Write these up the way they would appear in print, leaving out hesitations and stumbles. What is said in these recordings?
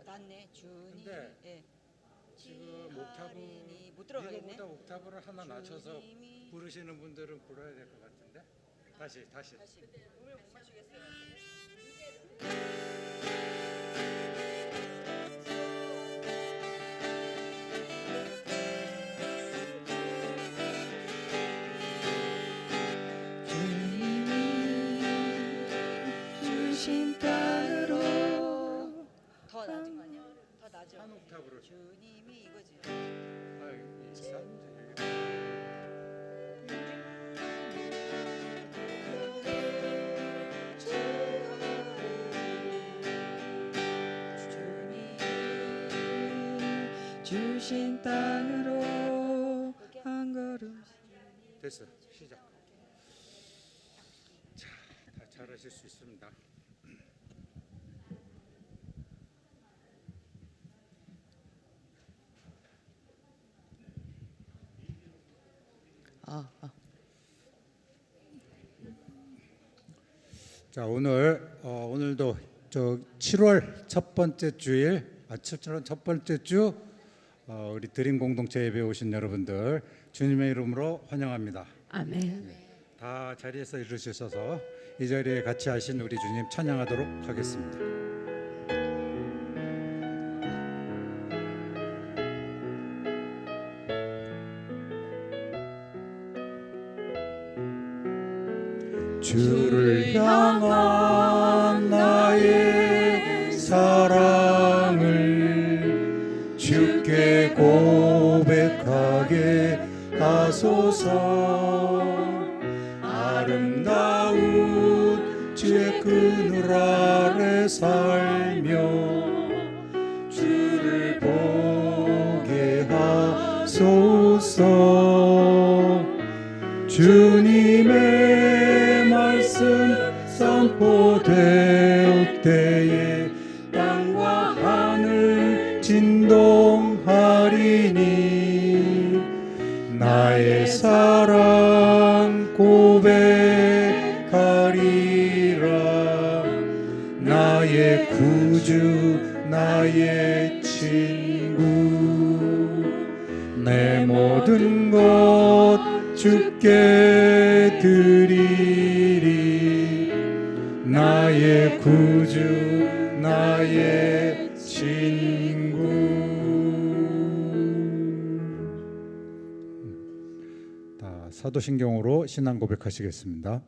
낮네. 주님. 근데 예. 지금 옥타브 못 들어가겠네. 이거보다 옥타브를 하나 낮춰서 주님이 부르시는 분들은 불러야 될 것 같은데. 다시. 다시 음을 못 맞추겠어요. 주신 땅으로 더 낮은 거 아니야? 더 낮아. 한 옥타브로. 주님이 이거지. 주신 땅으로 한 걸음. 됐어. 시작. 자, 다 잘하실 수 있습니다. 자, 오늘도 7월 첫 번째 주일, 7월 첫 번째 주 우리 드림 공동체 예배 오신 여러분들 주님의 이름으로 환영합니다. 아멘. 다 자리에서 이루셔서 이 자리에 같이 하신 우리 주님 찬양하도록 하겠습니다. 주를 향한 나의 사랑을 주께 고백하게 하소서. 아름다운 주의 그늘 아래 살며 주를 보게 하소서. 주님의 말씀 선포될 때에 땅과 하늘 진동하리니 나의 사랑 고백하리라. 나의 구주 나의 친구 내 모든 것 주께 드리리. 나의 구주 나의 친구. 사도신경으로 신앙 고백하시겠습니다.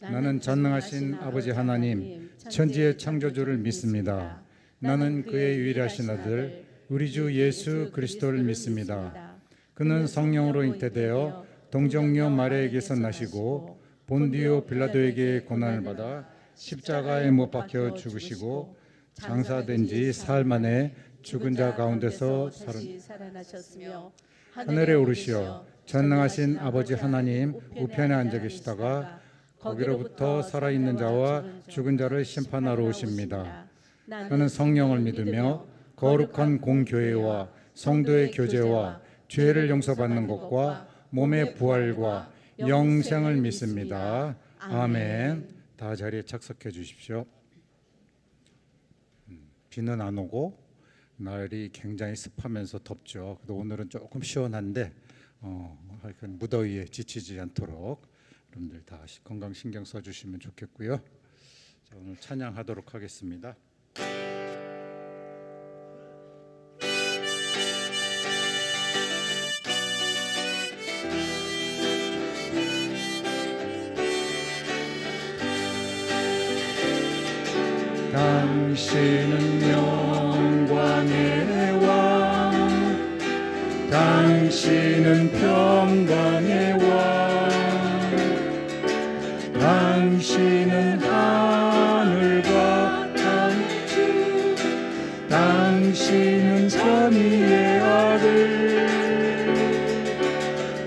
나는 전능하신 아버지 하나님 천지의 창조주를 믿습니다. 나는 그의 유일하신 아들 우리 주 예수 그리스도를 믿습니다. 그는 성령으로 잉태되어 동정녀 마리아에게서 나시고 본디오 빌라도에게 고난을 받아 십자가에 못 박혀 죽으시고 장사된 지 사흘 만에 죽은 자 가운데서 살아나셨으며 하늘에 오르시어 전능하신 아버지 하나님 우편에 앉아 계시다가 거기로부터 살아있는 자와 죽은 자를 심판하러 오십니다. 나는 성령을 믿으며 거룩한 공교회와 성도의 교제와 죄를 용서받는 것과 몸의 부활과 영생을 믿습니다. 아멘. 다 자리에 착석해 주십시오. 비는 안 오고 날이 굉장히 습하면서 덥죠. 그래도 오늘은 조금 시원한데 하여간 무더위에 지치지 않도록 여러분들 다 건강 신경 써주시면 좋겠고요. 자, 오늘 찬양하도록 하겠습니다. 당신은 영광의 왕, 당신은 평강의 왕, 당신은 하늘과 땅, 당신은 선의의 아들.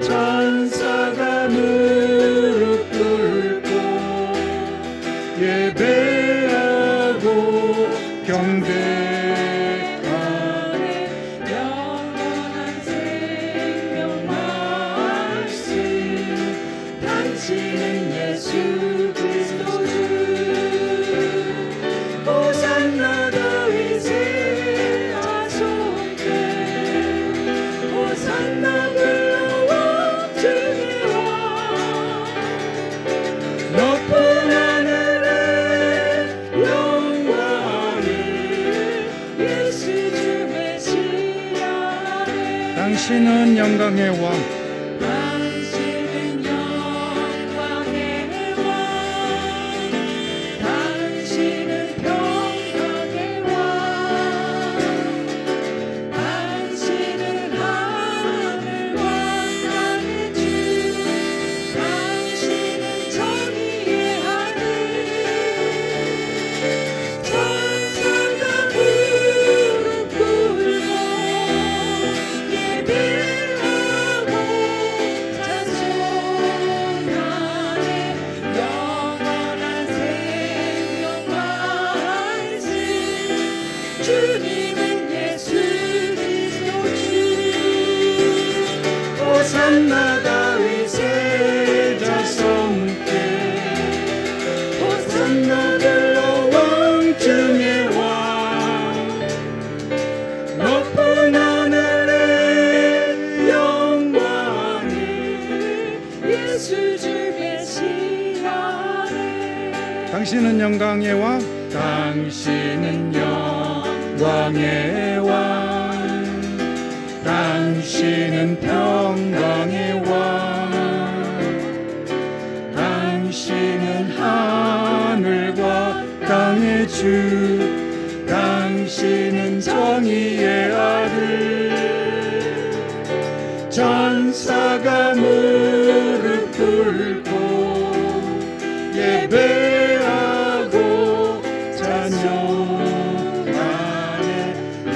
천사가 무릎 꿇고 예배하고 경배하네. 영원한 생명 말씀 당신은 영광의 왕, 당신은 영광의 왕, 당신은 평강의 왕, 당신은 하늘과 땅의 주, 당신은 정의의 하늘. 천사가 무릎 꿇고 예배하고 찬송하네. 영원한 생명 말씀, 주님은 예수 그리스도 주. 호산나 다윗의 자손께, 호산나 들러 왕 중의 왕, 높은 하늘의 영광을 예수 주 계시하네. 당신은 영광의 왕, 당신은 영광의 왕, 당신은 평강의 왕, 당신은 하늘과 땅의 주, 당신은 정의의 아들. 전사가 무릎 꿇고 예배하고 찬양하네.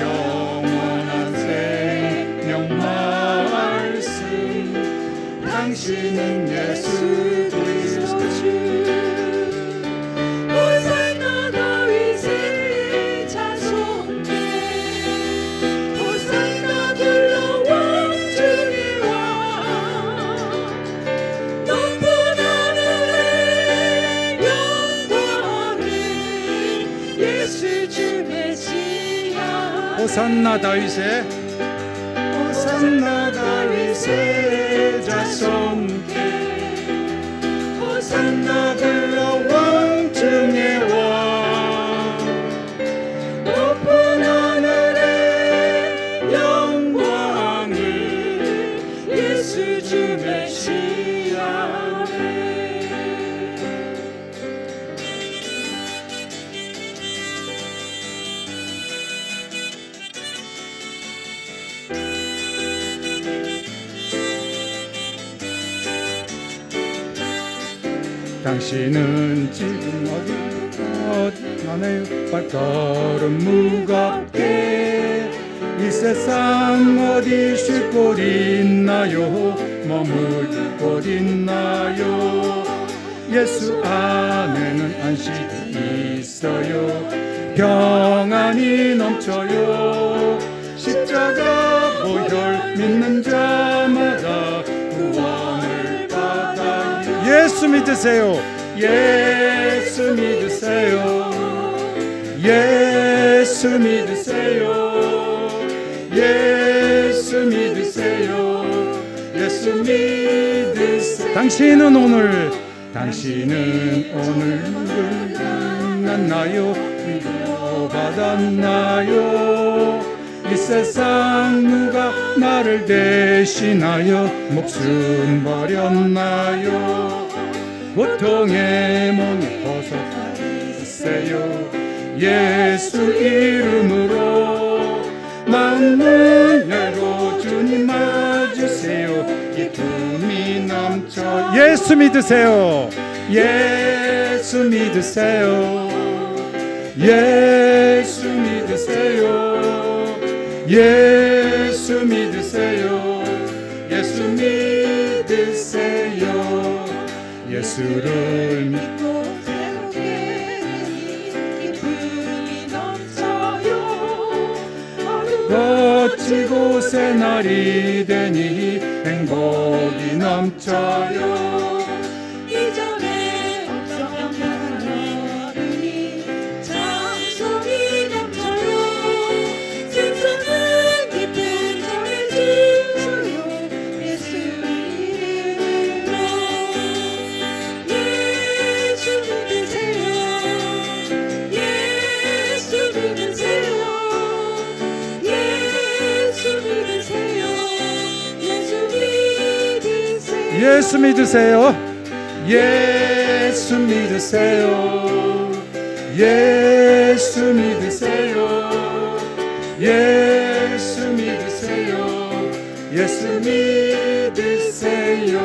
영원한 생명 말씀, 당신은 예수 그리스도 주. 호산나 다윗의 자손께, 호산나 들러 왕 중의 왕, 높은 하늘의 영광을 예수 주 메시아. 호산나 다윗의, 호산나 다윗의 자손께, 호산나 들러 왕 중의 왕, 높은 하늘의 영광을 예수 주 메시아네. 당신은 지금 어디 가나요? 발걸음 무겁게 이 세상 어디 쉴 곳 있나요? 머물 곳 있나요? 예수 안에는 안식이 있어요. 평안이 넘쳐요. 십자가 보혈 믿는 자마다 구원을 받아요. 예수 믿으세요. 예수 믿으세요. 예수 믿으세요. 예수 믿으세요. 예수 믿으세요. 당신은 오늘 만났나요? 위로받았나요? 이 세상 누가 나를 대신하여 목숨 버렸나요? 고통의 멍에 벗어나세요. 예수 이름으로 마음을 열고 주님 맞으세요. 기쁨이 넘쳐. 예수 믿으세요. 예수 믿으세요. 예수 믿으세요. 예수 믿으세요. 예수 믿으세요. 예수를 믿고 기쁨이 넘쳐요. 거치고 새 날이 되니 행복이 넘쳐요. 이전에 없었던 하늘이 찬송이 넘쳐요. 세상은 기쁨 전해주어요. 예수 이름으로. 예수 믿으세요. 예수 믿으세요. 예수 믿으세요. 예수 믿으세요. 예수 믿으세요. 예수 믿으세요. 예수 믿으세요. 예수 믿으세요.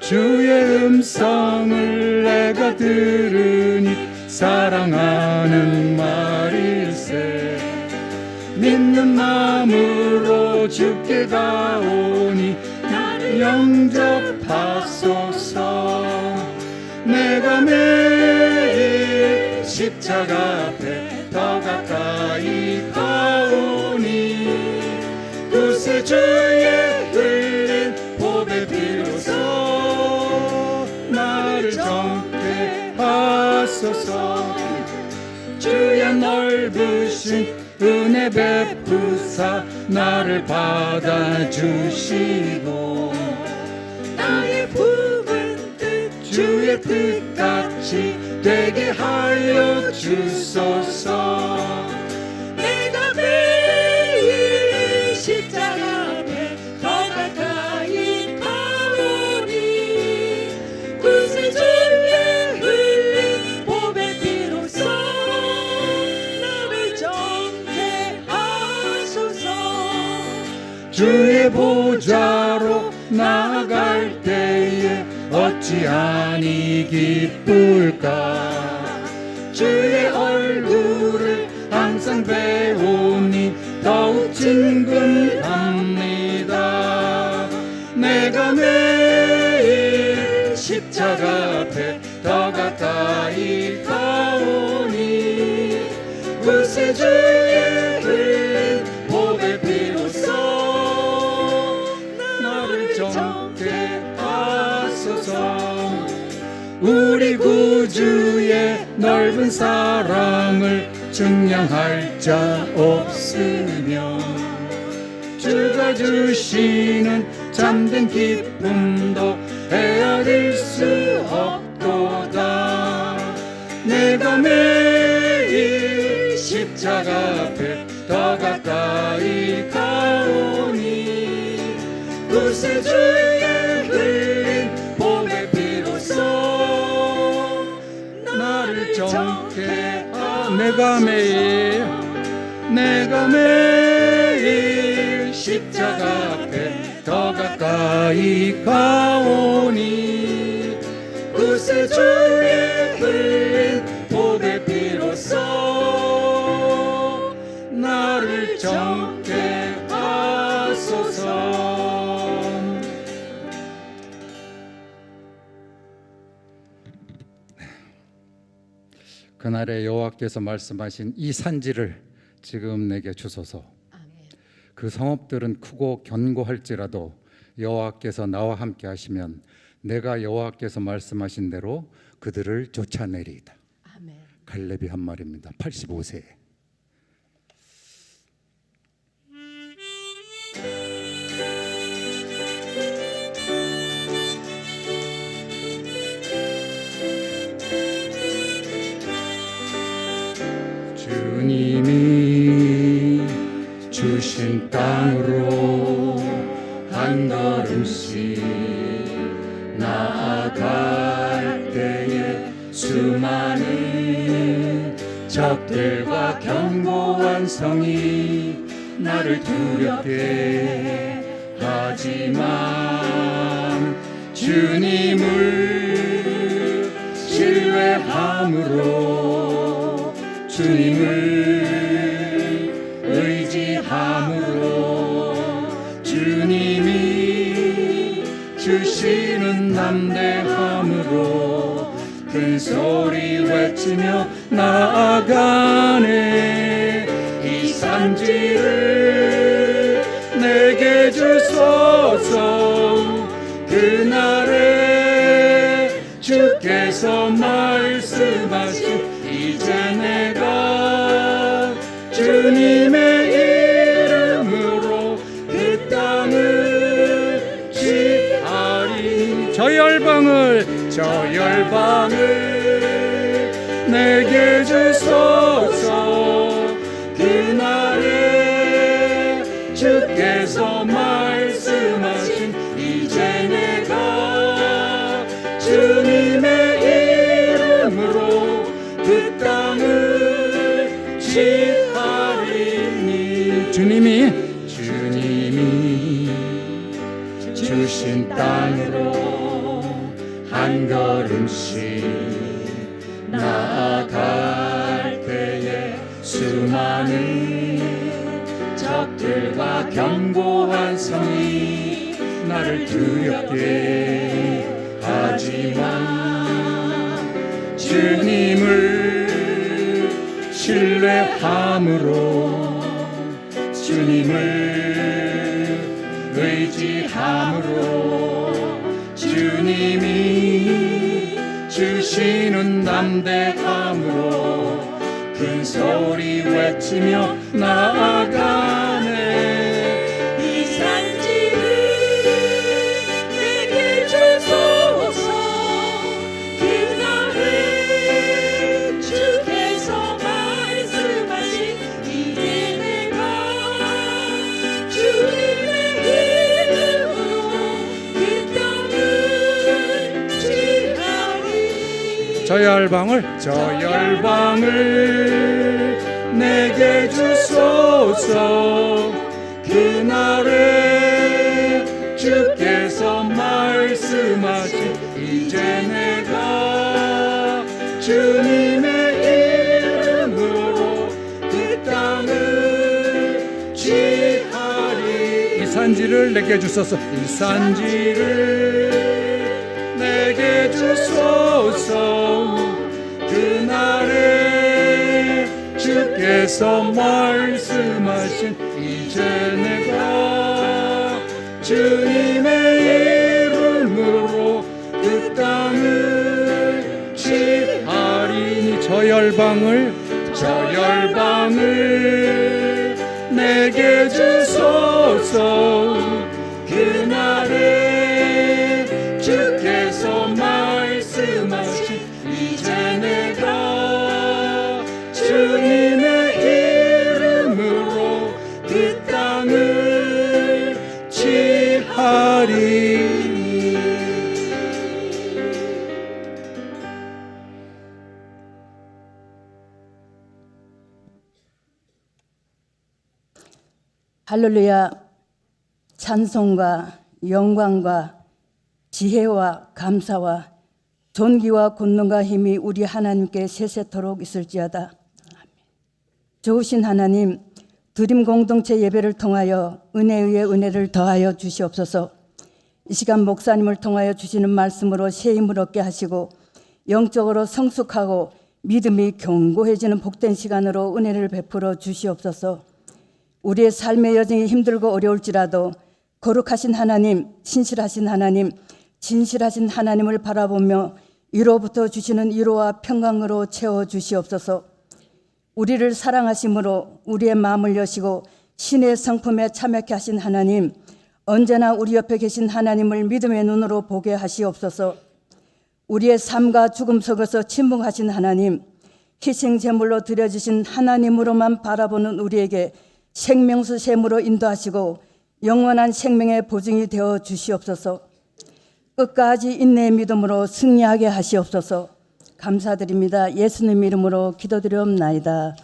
주의 음성을 내가 들으니 사랑하는 말일세. 믿는 마음으로 주께 가오니 나를 영접하소서. 내가 매일 십자가 앞에 더 가까이 가오니 구세주의 흘린 보배 비로소 나를 정케 하소서. 주의 넓으신 은혜 베푸사 나를 받아주시고 나의 품은 뜻 주의 뜻같이 되게 하여 주소서. 내가 매일 십자가 앞에 더 가까이 가오니 구세주의 흘린 보배 비로소 나를 정케 하소서. 주의 보좌로 나아갈 때에 어찌하니 기쁠까. 주의 얼굴을 항상 배우니 더욱 친근합니다. 내가 매일 십자가 앞에 더 가까이 가오니 구세주의 흘린 보배 비로소 나를 정케 하소서. 우리 구주의 넓은 사랑을 증량할 자 없으며 주가 주시는 참된 기쁨도 헤아릴 수 없도다. 내가 매일 십자가 앞에 더 가까이 가오니 구세주의 흘린 보배 비로소 나를 정케 내가 매일 십자가 앞에 더 가까이 가오니 구세주의 흘린 보배 비로소 나를 정케 하소서. 그날에 여호와께서 말씀하신 이 산지를 지금 내게 주소서. 그 성읍들은 크고 견고할지라도 여호와께서 나와 함께 하시면 내가 여호와께서 말씀하신 대로 그들을 쫓아내리이다. 아멘. 갈렙이 한 말입니다. 85세. 주님이 주신 땅으로 한 걸음씩 나아갈 때에 수많은 적들과 견고한 성이 나를 두렵게 하지만 주님을 신뢰함으로 주님을 의지함으로 주님이 주시는 담대함으로 큰 소리 외치며 나아가네. 이 산지를 내게 주소서. 그날에 주께서 말씀하신 이제 내가 주님의 이름으로 그 땅을 취하리. 저 열방을 저 열방을 내게 주소서. 그날에 주께서 말씀하신 이제 내가 주님의 이름으로 그 땅을 취하리니. 주님이 주신 땅으로 한 걸음씩 나아갈 때에 수많은 적들과 견고한 성이 나를 두렵게 하지만 주님을 신뢰함으로 주님을 의지함으로 주님이 주시는 담대함으로 큰 소리 외치며 나아가네. 이 산지를 내게 주소서. 그날에 주께서 말씀하신 이제 내가 주님의 이름으로 그 땅을 취하리. 저 열방을 내게 주소서. 그날에 주께서 말씀하신 이제 내가 주님의 이름으로 그 땅을 취하리. 이 산지를 내게 주소서. 이 산지를 내게 주소서. 그날에 주께서 말씀하신 이제 내가 주님의 이름으로 그 땅을 취하리니. 저 열방을 내게 주소서. 그날에 주께서 말씀하신 이제 내가 주님의 이름으로 그 땅을 취하리니. 할렐루야. 찬송과 영광과 지혜와 감사와 존귀와 권능과 힘이 우리 하나님께 세세토록 있을지어다. 좋으신 하나님, 드림 공동체 예배를 통하여 은혜 위에 은혜를 더하여 주시옵소서. 이 시간 목사님을 통하여 주시는 말씀으로 새 힘을 얻게 하시고 영적으로 성숙하고 믿음이 견고해지는 복된 시간으로 은혜를 베풀어 주시옵소서. 우리의 삶의 여정이 힘들고 어려울지라도 거룩하신 하나님, 신실하신 하나님, 진실하신 하나님을 바라보며 위로부터 주시는 위로와 평강으로 채워 주시옵소서. 우리를 사랑하심으로 우리의 마음을 여시고 신의 성품에 참여케 하신 하나님, 언제나 우리 옆에 계신 하나님을 믿음의 눈으로 보게 하시옵소서. 우리의 삶과 죽음 속에서 침묵하신 하나님, 희생 제물로 드려주신 하나님으로만 바라보는 우리에게 생명수 샘으로 인도하시고 영원한 생명의 보증이 되어 주시옵소서. 끝까지 인내의 믿음으로 승리하게 하시옵소서. 감사드립니다. 예수님 이름으로 기도드리옵나이다.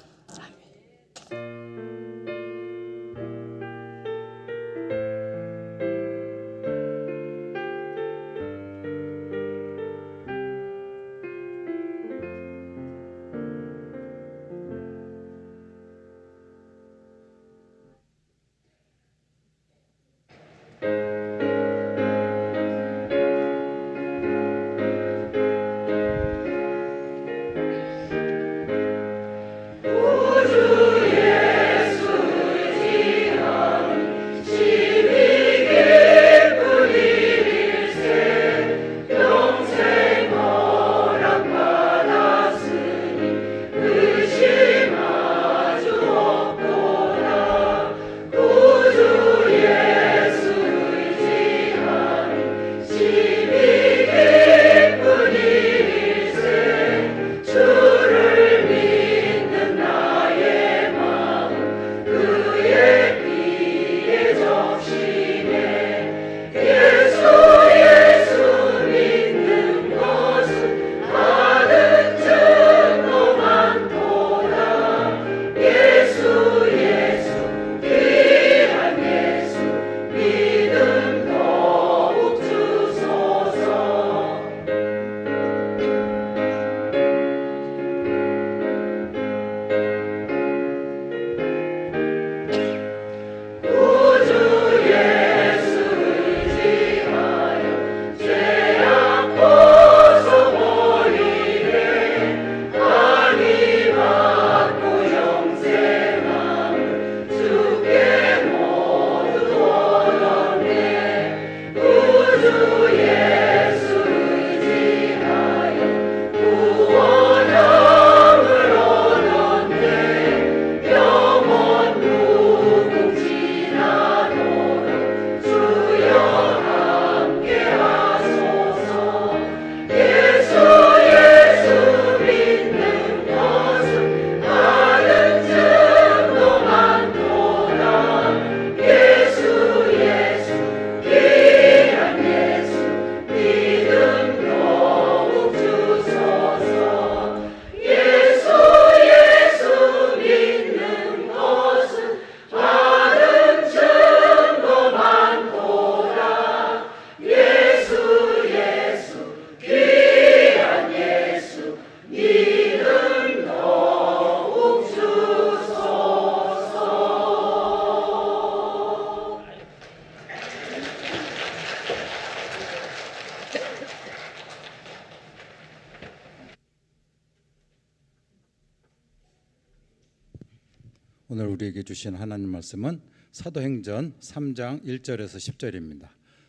오늘 우리에게 주신 하나님 말씀은 사도행전 3장 1절에서 10절입니다.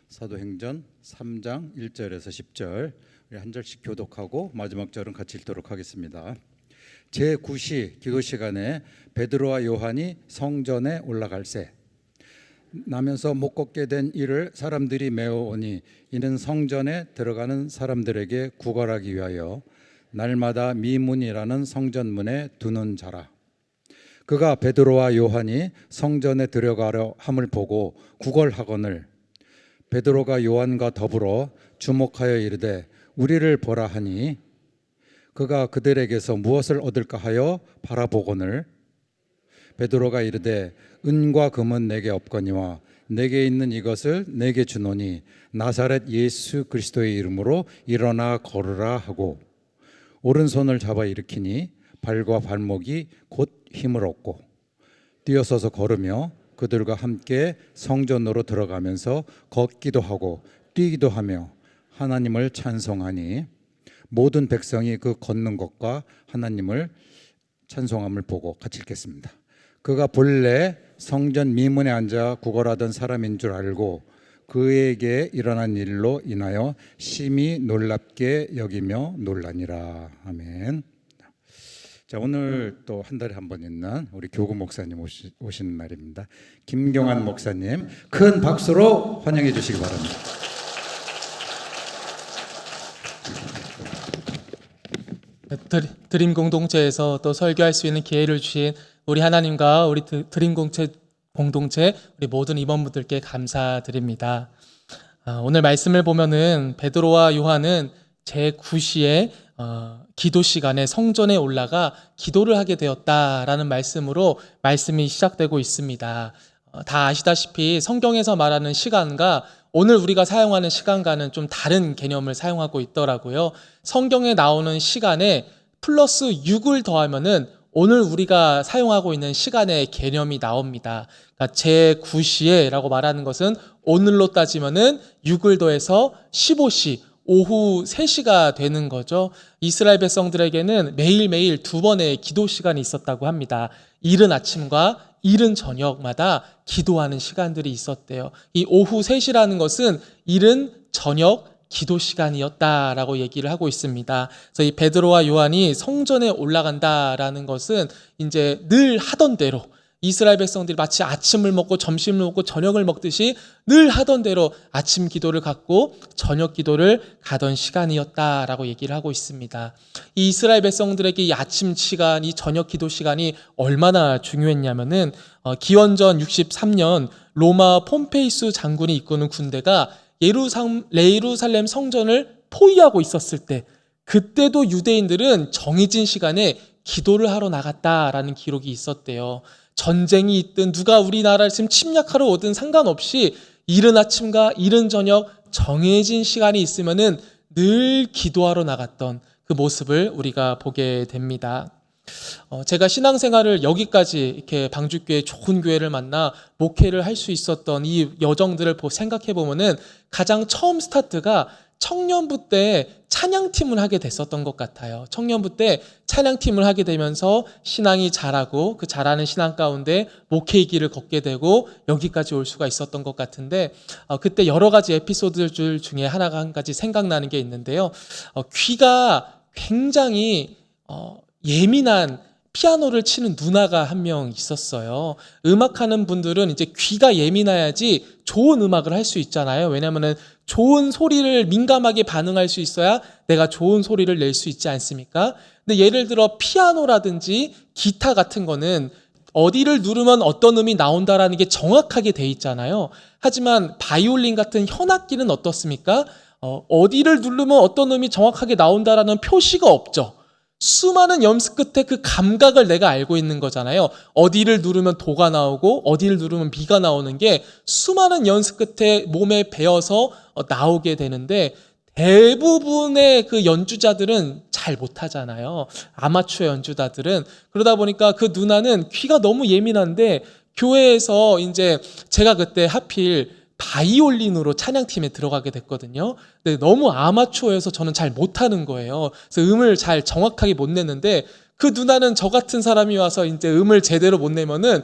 사도행전 3장 1절에서 10절 우리 한 절씩 교독하고 마지막 절은 같이 읽도록 하겠습니다. 제9시 기도 시간에 베드로와 요한이 성전에 올라갈새 나면서 못 걷게 된 이를 사람들이 메어오니 이는 성전에 들어가는 사람들에게 구걸하기 위하여 날마다 미문이라는 성전문에 두는 자라. 그가 베드로와 요한이 성전에 들어가려 함을 보고 구걸하거늘 베드로가 요한과 더불어 주목하여 이르되 우리를 보라 하니 그가 그들에게서 무엇을 얻을까 하여 바라보거늘 베드로가 이르되 은과 금은 내게 없거니와 내게 있는 이것을 내게 주노니 나사렛 예수 그리스도의 이름으로 일어나 걸으라 하고 오른손을 잡아 일으키니 발과 발목이 곧 힘을 얻고 뛰어서서 걸으며 그들과 함께 성전으로 들어가면서 걷기도 하고 뛰기도 하며 하나님을 찬송하니 모든 백성이 그 걷는 것과 하나님을 찬송함을 보고 같이 읽겠습니다. 그가 본래 성전 미문에 앉아 구걸하던 사람인 줄 알고 그에게 일어난 일로 인하여 심히 놀랍게 여기며 놀라니라. 아멘. 자, 오늘 또 한 달에 한 번 있는 우리 교구 목사님 오시는 날입니다. 김경환 목사님 큰 박수로 환영해 주시기 바랍니다. 드림 공동체에서 또 설교할 수 있는 기회를 주신 우리 하나님과 우리 드림 공동체 우리 모든 임원분들께 감사드립니다. 오늘 말씀을 보면은 베드로와 요한은 제9시에 기도 시간에 성전에 올라가 기도를 하게 되었다라는 말씀으로 말씀이 시작되고 있습니다. 다 아시다시피 성경에서 말하는 시간과 오늘 우리가 사용하는 시간과는 좀 다른 개념을 사용하고 있더라고요. 성경에 나오는 시간에 플러스 6을 더하면은 오늘 우리가 사용하고 있는 시간의 개념이 나옵니다. 그러니까 제9시에라고 말하는 것은 오늘로 따지면은 6을 더해서 15시, 오후 3시가 되는 거죠. 이스라엘 백성들에게는 매일매일 2번의 기도 시간이 있었다고 합니다. 이른 아침과 이른 저녁마다 기도하는 시간들이 있었대요. 이 오후 3시라는 것은 이른 저녁 기도 시간이었다라고 얘기를 하고 있습니다. 그래서 이 베드로와 요한이 성전에 올라간다라는 것은 이제 늘 하던 대로 이스라엘 백성들이 마치 아침을 먹고 점심을 먹고 저녁을 먹듯이 늘 하던 대로 아침 기도를 갖고 저녁 기도를 가던 시간이었다라고 얘기를 하고 있습니다. 이 이스라엘 백성들에게 이 아침 시간, 이 저녁 기도 시간이 얼마나 중요했냐면은 기원전 63년 로마 폼페이스 장군이 이끄는 군대가 예루살렘 성전을 포위하고 있었을 때 그때도 유대인들은 정해진 시간에 기도를 하러 나갔다라는 기록이 있었대요. 전쟁이 있든 누가 우리나라를 지금 침략하러 오든 상관없이 이른 아침과 이른 저녁 정해진 시간이 있으면은 늘 기도하러 나갔던 그 모습을 우리가 보게 됩니다. 제가 신앙생활을 여기까지 이렇게 방주교회 좋은 교회를 만나 목회를 할 수 있었던 이 여정들을 생각해 보면은 가장 처음 스타트가 청년부 때 찬양팀을 하게 됐었던 것 같아요. 청년부 때 찬양팀을 하게 되면서 신앙이 자라고 그 자라는 신앙 가운데 목회의 길을 걷게 되고 여기까지 올 수가 있었던 것 같은데 그때 여러 가지 에피소드들 중에 하나가 한 가지 생각나는 게 있는데요. 귀가 굉장히 예민한 피아노를 치는 누나가 한 명 있었어요. 음악하는 분들은 이제 귀가 예민해야지 좋은 음악을 할 수 있잖아요. 왜냐하면 좋은 소리를 민감하게 반응할 수 있어야 내가 좋은 소리를 낼 수 있지 않습니까? 근데 예를 들어 피아노라든지 기타 같은 거는 어디를 누르면 어떤 음이 나온다라는 게 정확하게 돼 있잖아요. 하지만 바이올린 같은 현악기는 어떻습니까? 어디를 누르면 어떤 음이 정확하게 나온다라는 표시가 없죠. 수많은 연습 끝에 그 감각을 내가 알고 있는 거잖아요. 어디를 누르면 도가 나오고 어디를 누르면 미가 나오는 게 수많은 연습 끝에 몸에 배어서 나오게 되는데 대부분의 그 연주자들은 잘 못하잖아요. 아마추어 연주자들은. 그러다 보니까 그 누나는 귀가 너무 예민한데 교회에서 이제 제가 그때 하필 바이올린으로 찬양팀에 들어가게 됐거든요. 근데 너무 아마추어여서 저는 잘 못하는 거예요. 그래서 음을 잘 정확하게 못 냈는데 그 누나는 저 같은 사람이 와서 이제 음을 제대로 못 내면은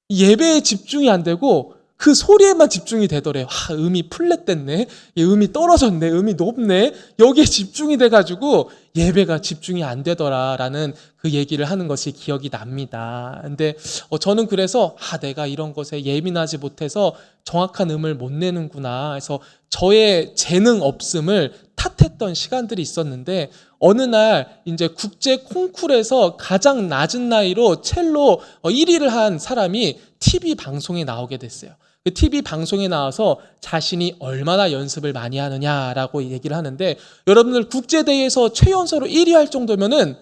예배에 집중이 안 되고 그 소리에만 집중이 되더래요. 음이 플랫됐네. 음이 떨어졌네. 음이 높네. 여기에 집중이 돼가지고 예배가 집중이 안 되더라라는 그 얘기를 하는 것이 기억이 납니다. 근데 저는 그래서 내가 이런 것에 예민하지 못해서 정확한 음을 못 내는구나 해서 저의 재능 없음을 탓했던 시간들이 있었는데, 어느 날 이제 국제 콩쿨에서 가장 낮은 나이로 첼로 1위를 한 사람이 TV 방송에 나오게 됐어요. 그 TV 방송에 나와서 자신이 얼마나 연습을 많이 하느냐라고 얘기를 하는데, 여러분들 국제대회에서 최연소로 1위 할 정도면은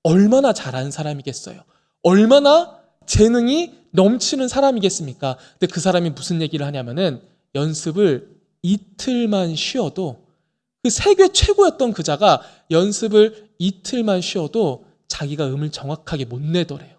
얼마나 잘하는 사람이겠어요? 얼마나 재능이 넘치는 사람이겠습니까? 근데 그 사람이 무슨 얘기를 하냐면은 연습을 이틀만 쉬어도, 그 세계 최고였던 그자가 연습을 이틀만 쉬어도 자기가 음을 정확하게 못 내더래요.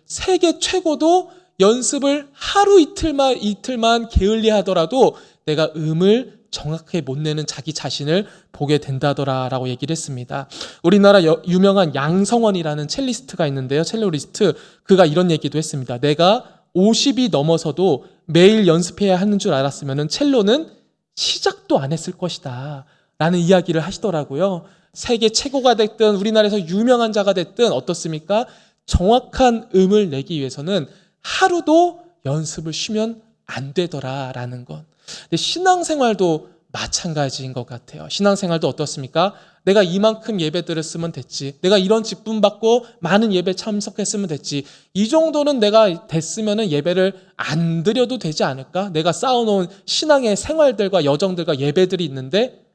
세계 최고도 연습을 하루 이틀만 게을리 하더라도 내가 음을 정확하게 못 내는 자기 자신을 보게 된다더라라고 얘기를 했습니다. 우리나라 유명한 양성원이라는 첼리스트가 있는데요. 첼로리스트. 그가 이런 얘기도 했습니다. 내가 50이 넘어서도 매일 연습해야 하는 줄 알았으면 첼로는 시작도 안 했을 것이다 라는 이야기를 하시더라고요. 세계 최고가 됐든 우리나라에서 유명한 자가 됐든 어떻습니까? 정확한 음을 내기 위해서는 하루도 연습을 쉬면 안 되더라라는 것. 근데 신앙생활도 마찬가지인 것 같아요. 신앙생활도 어떻습니까? 내가 이만큼 예배 드렸으면 됐지. 내가 이런 직분 받고 많은 예배 참석했으면 됐지. 이 정도는 내가 됐으면 예배를 안 드려도 되지 않을까? 내가 쌓아놓은 신앙의 생활들과 여정들과 예배들이 있는데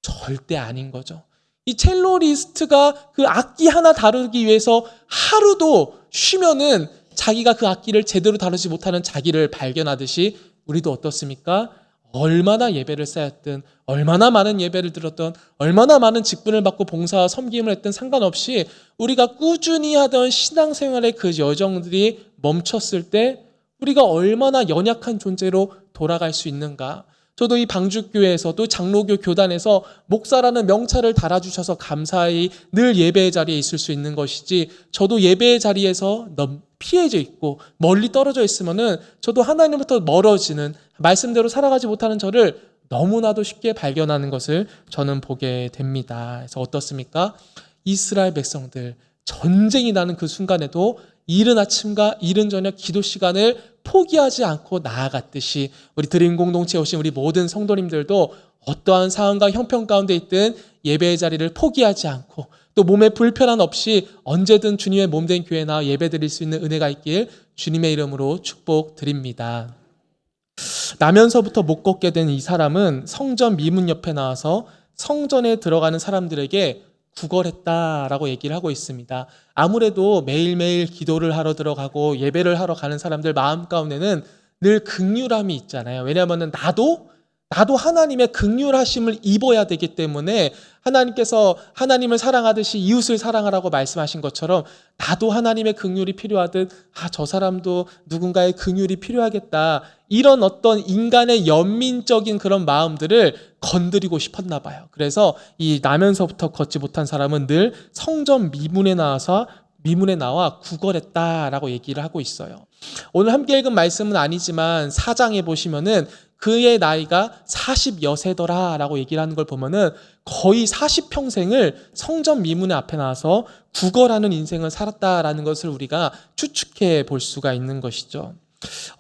절대 아닌 거죠. 이 첼로리스트가 그 악기 하나 다루기 위해서 하루도 쉬면은 자기가 그 악기를 제대로 다루지 못하는 자기를 발견하듯이 우리도 어떻습니까? 얼마나 예배를 쌓였든, 얼마나 많은 예배를 들었던, 얼마나 많은 직분을 받고 봉사와 섬김을 했든 상관없이 우리가 꾸준히 하던 신앙생활의 그 여정들이 멈췄을 때 우리가 얼마나 연약한 존재로 돌아갈 수 있는가. 저도 이 방주교회에서도 장로교 교단에서 목사라는 명찰을 달아주셔서 감사히 늘 예배의 자리에 있을 수 있는 것이지, 저도 예배의 자리에서 너무 피해져 있고 멀리 떨어져 있으면은 저도 하나님부터 멀어지는, 말씀대로 살아가지 못하는 저를 너무나도 쉽게 발견하는 것을 저는 보게 됩니다. 그래서 어떻습니까? 이스라엘 백성들 전쟁이 나는 그 순간에도 이른 아침과 이른 저녁 기도 시간을 포기하지 않고 나아갔듯이 우리 드림 공동체에 오신 우리 모든 성도님들도 어떠한 상황과 형편 가운데 있든 예배의 자리를 포기하지 않고 또 몸에 불편함 없이 언제든 주님의 몸된 교회에 나와 예배 드릴 수 있는 은혜가 있길 주님의 이름으로 축복드립니다. 나면서부터 못 걷게 된 이 사람은 성전 미문 옆에 나와서 성전에 들어가는 사람들에게 구걸했다라고 얘기를 하고 있습니다. 아무래도 매일매일 기도를 하러 들어가고 예배를 하러 가는 사람들 마음 가운데는 늘 긍휼함이 있잖아요. 왜냐하면 나도 하나님의 긍휼하심을 입어야 되기 때문에 하나님께서 하나님을 사랑하듯이 이웃을 사랑하라고 말씀하신 것처럼 나도 하나님의 긍휼이 필요하듯 저 사람도 누군가의 긍휼이 필요하겠다, 이런 어떤 인간의 연민적인 그런 마음들을 건드리고 싶었나 봐요. 그래서 이 나면서부터 걷지 못한 사람은 늘 성전 미문에 나와 구걸했다라고 얘기를 하고 있어요. 오늘 함께 읽은 말씀은 아니지만 4장에 보시면은 그의 나이가 40여 세더라라고 얘기를 하는 걸 보면은 거의 40평생을 성전 미문의 앞에 나와서 구걸하는 인생을 살았다라는 것을 우리가 추측해 볼 수가 있는 것이죠.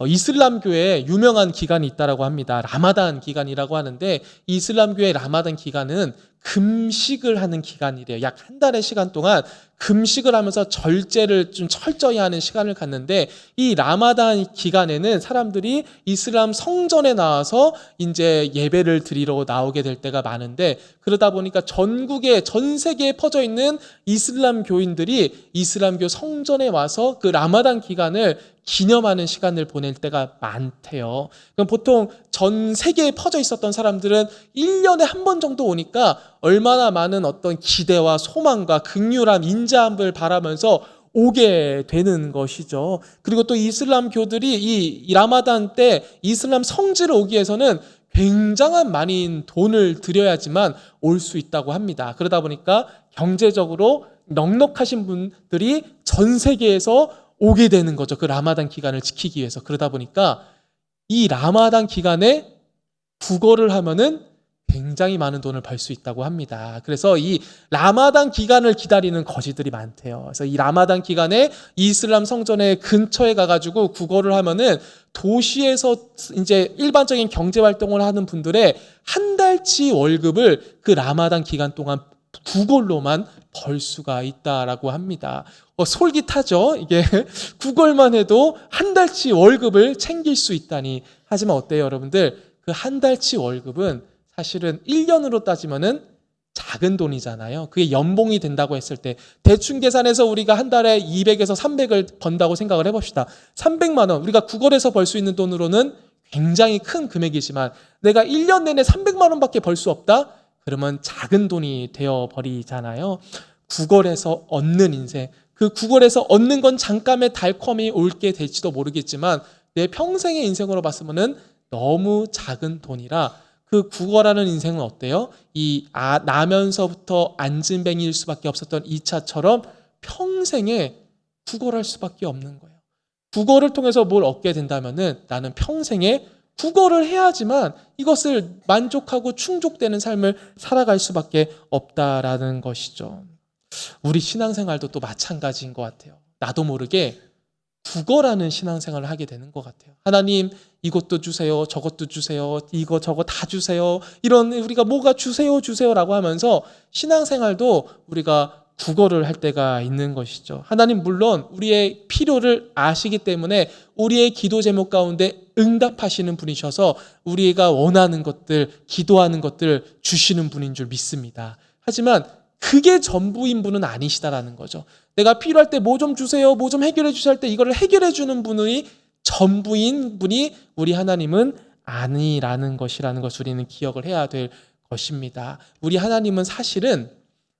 이슬람교에 유명한 기간이 있다라고 합니다. 라마단 기간이라고 하는데, 이슬람교의 라마단 기간은 금식을 하는 기간이래요. 약 한 달의 시간 동안 금식을 하면서 절제를 좀 철저히 하는 시간을 갖는데, 이 라마단 기간에는 사람들이 이슬람 성전에 나와서 이제 예배를 드리러 나오게 될 때가 많은데, 그러다 보니까 전 세계에 퍼져 있는 이슬람 교인들이 이슬람교 성전에 와서 그 라마단 기간을 기념하는 시간을 보낼 때가 많대요. 그럼 보통 전 세계에 퍼져 있었던 사람들은 1년에 한 번 정도 오니까 얼마나 많은 어떤 기대와 소망과 긍휼함, 인자함을 바라면서 오게 되는 것이죠. 그리고 또 이슬람교들이 이 라마단 때 이슬람 성지를 오기 위해서는 굉장한 많은 돈을 들여야지만 올 수 있다고 합니다. 그러다 보니까 경제적으로 넉넉하신 분들이 전 세계에서 오게 되는 거죠. 그 라마단 기간을 지키기 위해서. 그러다 보니까 이 라마단 기간에 구걸을 하면은 굉장히 많은 돈을 벌 수 있다고 합니다. 그래서 이 라마단 기간을 기다리는 거지들이 많대요. 그래서 이 라마단 기간에 이슬람 성전의 근처에 가가지고 구걸을 하면은 도시에서 이제 일반적인 경제 활동을 하는 분들의 한 달치 월급을 그 라마단 기간 동안 구걸로만 벌 수가 있다라고 합니다. 솔깃하죠? 이게 구걸만 해도 한 달치 월급을 챙길 수 있다니. 하지만 어때요, 여러분들? 그 한 달치 월급은 사실은 1년으로 따지면은 작은 돈이잖아요. 그게 연봉이 된다고 했을 때 대충 계산해서 우리가 한 달에 200에서 300을 번다고 생각을 해봅시다. 300만 원, 우리가 구걸에서 벌 수 있는 돈으로는 굉장히 큰 금액이지만 내가 1년 내내 300만 원밖에 벌 수 없다? 그러면 작은 돈이 되어버리잖아요. 구걸에서 얻는 인생, 그 구걸에서 얻는 건 잠깐의 달콤이 올게 될지도 모르겠지만 내 평생의 인생으로 봤으면은 너무 작은 돈이라 그 구걸하는 인생은 어때요? 나면서부터 안진뱅이일 수밖에 없었던 2차처럼 평생에 구걸할 수밖에 없는 거예요. 구걸을 통해서 뭘 얻게 된다면은 나는 평생에 구걸을 해야지만 이것을 만족하고 충족되는 삶을 살아갈 수밖에 없다라는 것이죠. 우리 신앙생활도 또 마찬가지인 것 같아요. 나도 모르게 구걸하는 신앙생활을 하게 되는 것 같아요. 하나님, 이것도 주세요, 저것도 주세요, 이거 저거 다 주세요, 이런 우리가 뭐가 주세요라고 하면서 신앙생활도 우리가 구걸을 할 때가 있는 것이죠. 하나님 물론 우리의 필요를 아시기 때문에 우리의 기도 제목 가운데 응답하시는 분이셔서 우리가 원하는 것들, 기도하는 것들 주시는 분인 줄 믿습니다. 하지만 그게 전부인 분은 아니시다라는 거죠. 내가 필요할 때 뭐 좀 주세요, 뭐 좀 해결해 주실 때 이거를 해결해 주는 분이 전부인 분이 우리 하나님은 아니라는 것이라는 것을 우리는 기억을 해야 될 것입니다. 우리 하나님은 사실은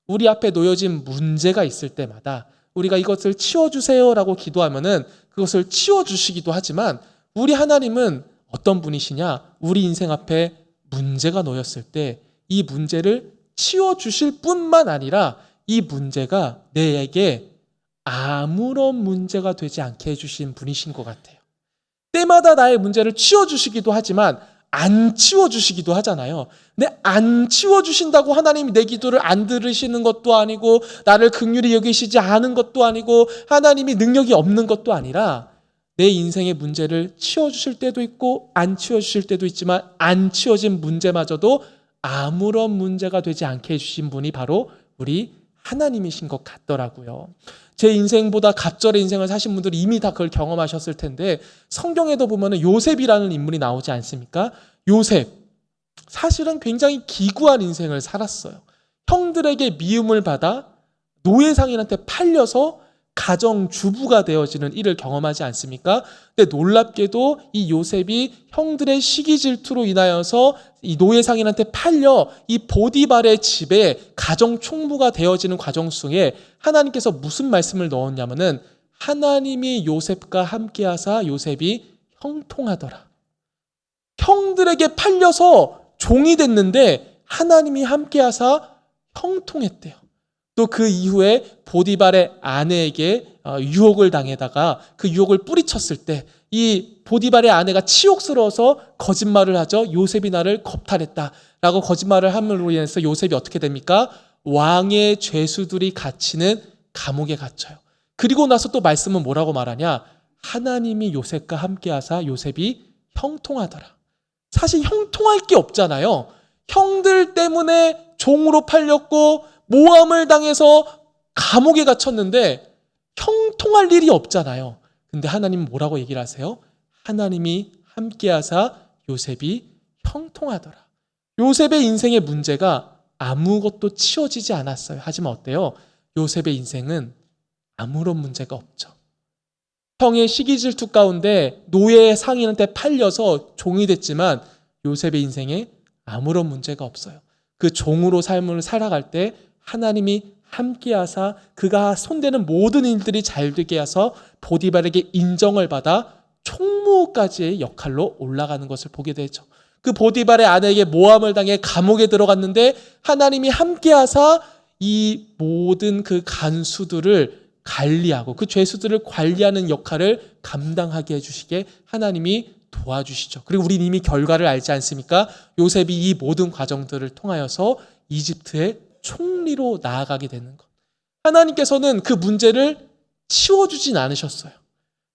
우리 앞에 놓여진 문제가 있을 때마다 우리가 이것을 치워주세요라고 기도하면은 그것을 치워주시기도 하지만 우리 하나님은 어떤 분이시냐? 우리 인생 앞에 문제가 놓였을 때 이 문제를 치워주실 뿐만 아니라 이 문제가 내게 아무런 문제가 되지 않게 해주신 분이신 것 같아요. 때마다 나의 문제를 치워주시기도 하지만 안 치워주시기도 하잖아요. 근데 안 치워주신다고 하나님이 내 기도를 안 들으시는 것도 아니고 나를 긍휼히 여기시지 않은 것도 아니고 하나님이 능력이 없는 것도 아니라 내 인생의 문제를 치워주실 때도 있고 안 치워주실 때도 있지만 안 치워진 문제마저도 아무런 문제가 되지 않게 해주신 분이 바로 우리 하나님이신 것 같더라고요. 제 인생보다 갑절의 인생을 사신 분들이 이미 다 그걸 경험하셨을 텐데 성경에도 보면 요셉이라는 인물이 나오지 않습니까? 요셉, 사실은 굉장히 기구한 인생을 살았어요. 형들에게 미움을 받아 노예상인한테 팔려서 가정주부가 되어지는 일을 경험하지 않습니까? 근데 놀랍게도 이 요셉이 형들의 시기 질투로 인하여서 이 노예상인한테 팔려 이 보디발의 집에 가정총무가 되어지는 과정 속에 하나님께서 무슨 말씀을 넣었냐면은 하나님이 요셉과 함께하사 요셉이 형통하더라. 형들에게 팔려서 종이 됐는데 하나님이 함께하사 형통했대요. 또 그 이후에 보디발의 아내에게 유혹을 당해다가 그 유혹을 뿌리쳤을 때 이 보디발의 아내가 치욕스러워서 거짓말을 하죠. 요셉이 나를 겁탈했다라고 거짓말을 함으로 인해서 요셉이 어떻게 됩니까? 왕의 죄수들이 갇히는 감옥에 갇혀요. 그리고 나서 또 말씀은 뭐라고 말하냐? 하나님이 요셉과 함께하사 요셉이 형통하더라. 사실 형통할 게 없잖아요. 형들 때문에 종으로 팔렸고 모함을 당해서 감옥에 갇혔는데 형통할 일이 없잖아요. 근데 하나님은 뭐라고 얘기를 하세요? 하나님이 함께하사 요셉이 형통하더라. 요셉의 인생의 문제가 아무것도 치워지지 않았어요. 하지만 어때요? 요셉의 인생은 아무런 문제가 없죠. 형의 시기 질투 가운데 노예 상인한테 팔려서 종이 됐지만 요셉의 인생에 아무런 문제가 없어요. 그 종으로 삶을 살아갈 때 하나님이 함께하사 그가 손대는 모든 일들이 잘 되게 하서 보디발에게 인정을 받아 총무까지의 역할로 올라가는 것을 보게 되죠. 그 보디발의 아내에게 모함을 당해 감옥에 들어갔는데 하나님이 함께하사 이 모든 그 간수들을 관리하고 그 죄수들을 관리하는 역할을 감당하게 해주시게 하나님이 도와주시죠. 그리고 우리는 이미 결과를 알지 않습니까? 요셉이 이 모든 과정들을 통하여서 이집트의 총리로 나아가게 되는 것. 하나님께서는 그 문제를 치워주진 않으셨어요.